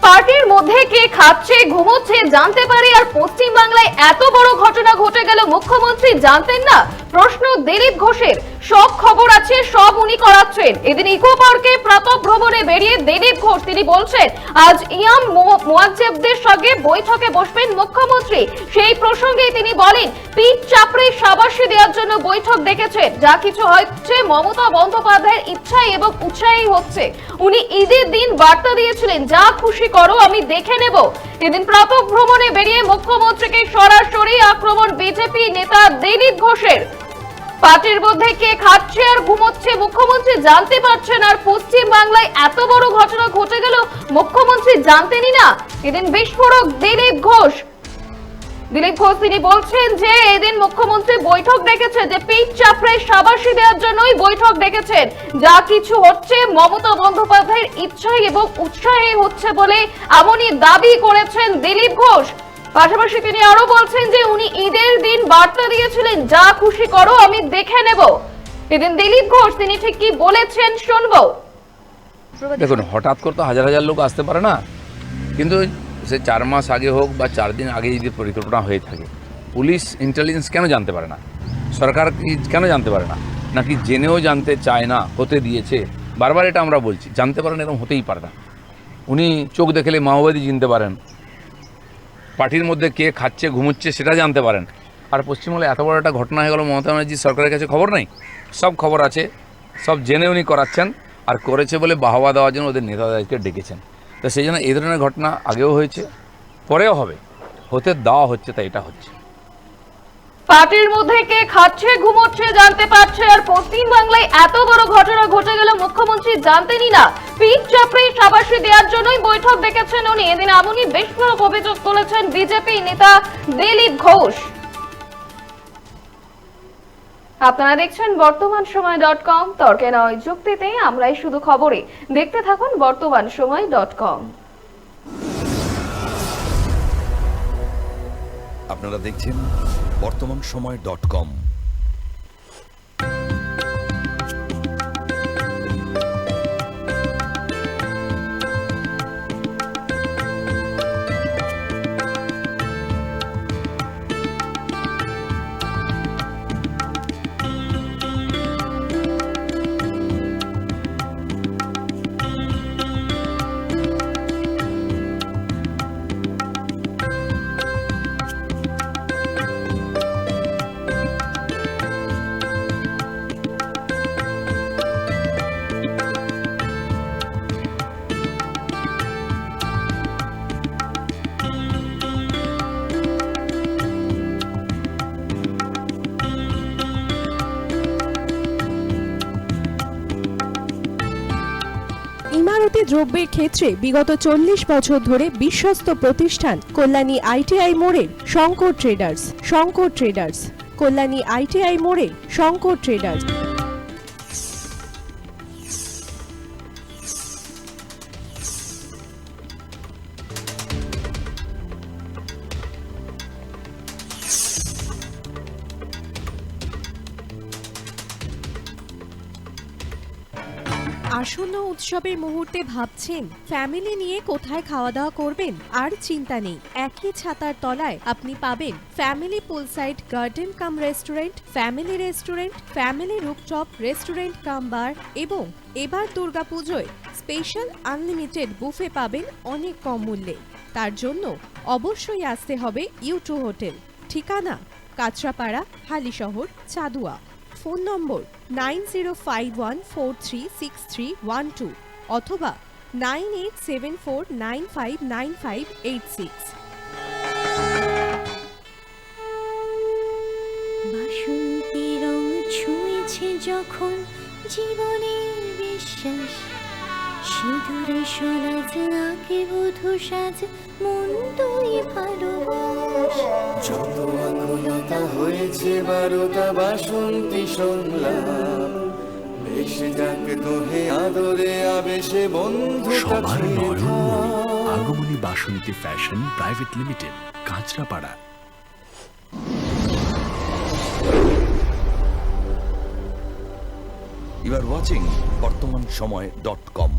পার্টির মধ্যে কে খাচ্ছে ঘুমোচ্ছে জানতে পারে আর পশ্চিম বাংলায় এত বড় ঘটনা ঘটে গেল মুখ্যমন্ত্রী জানতেন না? প্রশ্ন দিলীপ ঘোষের। সব খবর আছে, সব উনি করাচ্ছেন। এদিন ইকো পার্কে প্রাতঃ ভ্রমণে বেরিয়ে দিলীপ ঘোষ তিনি বলছেন আজ ইয়াম মুয়াজ্জেবদের সঙ্গে বৈঠকে বসবেন মুখ্যমন্ত্রী। সেই প্রসঙ্গে তিনি বলেন পিঠ চাপড়ে শাবাশি দেওয়ার জন্য বৈঠক ডেকেছেন। যা কিছু হচ্ছে মমতা বন্দ্যোপাধ্যায়ের ইচ্ছায় এবং উৎসাহেই হচ্ছে। উনি ঈদের দিন বার্তা দিয়েছিলেন যা খুশি করো আমি দেখে নেব। এদিন প্রাতঃ ভ্রমণে বেরিয়ে মুখ্যমন্ত্রীকে সরাসরি আক্রমণ বিজেপি নেতা দিলীপ ঘোষের। পার্টির মধ্যে কে খাচ্ছে আর ঘুমোচ্ছে মুখ্যমন্ত্রী জানতে পারছেন আর পশ্চিম বাংলায় এত বড় ঘটনা ঘটে গেল মুখ্যমন্ত্রী জানতেনই না। এদিন বিস্ফোরক দিলীপ ঘোষ তিনি বলছেন যে এদিন মুখ্যমন্ত্রী বৈঠক ডেকেছে, যে পিঠ চাপড়ে শাবাশি দেওয়ার জন্যই বৈঠক ডেকেছেন। যা কিছু হচ্ছে মমতা বন্দ্যোপাধ্যায়ের ইচ্ছায় এবং উৎসাহে হচ্ছে বলে এমনই দাবি করেছেন দিলীপ ঘোষ। পাশাপাশি তিনি আরো বলছেন যে উনি ঈদের দিন বার্তা দিয়েছিলেন যা খুশি করো আমি দেখে নেব। এদিন দিলীপ ঘোষ তিনি ঠিক কি বলেছেন শুনবো। দেখুন, হঠাৎ করে তো হাজার হাজার লোক আসতে পারে না, কিন্তু সে 4 মাস আগে হোক বা 4 দিন আগে যদি পরিকল্পনা হয়ে থাকে, পুলিশ ইন্টেলিজেন্স কেন জানতে পারে না? সরকার কেন জানতে পারে না? নাকি জেনেও জানতে চায় না, হতে দিয়েছে? বারবার এটা আমরা বলছি, জানতে পারেন, এরকম হতেই পারে না। উনি চোখ দেখলে মাওবাদী চিনতে পারেন, পার্টির মধ্যে কে খাচ্ছে ঘুমোচ্ছে সেটা জানতে পারেন। আর পশ্চিমবঙ্গে এত বড় একটা ঘটনা হয়ে গেল, মমতা ব্যানার্জি সরকারের কাছে খবর নেই? সব খবর আছে, সব জেনে উনি করাচ্ছেন। আর করেছে বলে বাহবা দেওয়ার জন্য ওদের নেতাদেরকে ডেকেছেন। তো সেই জন্য এই ধরনের ঘটনা আগেও হয়েছে, পরেও হবে, হতে দেওয়া হচ্ছে, তাই এটা হচ্ছে। পার্টির মধ্যে কে খাচ্ছে ঘুমোচ্ছে জানতে পারছে আর পশ্চিম বাংলায় এত বড় ঘটনা ঘটে গেল মুখ্যমন্ত্রী জানতেনই না। পিঠ চাপড়ে শাবাশি দেওয়ার জন্যই বৈঠক ডেকেছেন উনি। এদিন এমনই বিস্ফোরক অভিযোগ তুলেছেন বিজেপি নেতা দিলীপ ঘোষ। আপনারা দেখছেন বর্তমানসময়.com। তর্কে নয় যুক্তিতে, আমরাই শুধু খবরে। দেখতে থাকুন বর্তমানসময়.com। আপনারা দেখছেন বর্তমানসময়.com। ইমারতি দ্রব্যের ক্ষেত্রে বিগত 40 বছর ধরে বিশ্বস্ত প্রতিষ্ঠান কল্যাণী ITI মোড়ের শঙ্কর ট্রেডার্স। কল্যাণী ITI মোড়ে শঙ্কর ট্রেডার্স। আসন্ন উৎসবের মুহূর্তে ভাবছেন ফ্যামিলি নিয়ে কোথায় খাওয়া দাওয়া করবেন? আর চিন্তা নেই, একই ছাতার তলায় আপনি পাবেন family poolside garden cum restaurant, family rooftop restaurant cum bar এবং এবার দুর্গাপুজোয় স্পেশাল আনলিমিটেড বুফে পাবেন অনেক কম মূল্যে। তার জন্য অবশ্যই আসতে হবে U2 হোটেল। ঠিকানা কাঁচরাপাড়া, হালিশহর, চাদুয়া। ফোন নম্বর 9051436312 অথবা 9874959586। বাসন্তী রং ছুঁয়েছে যখন জীবনের বিশ্বাস, সিঁদুরে সরাজ আঁকে বধূ সাজ, মন তুই ভালোবাস। যত আকুলতা হয়েছে বারোটা বাসন্তী সংলাপ, ভেসে যাক দোহে আদরে আবেশে বন্ধু। সবার নয়নমণি Agomoni Basanti fashion private limited, Kanchrapara. You are watching বর্তমানসময়.com।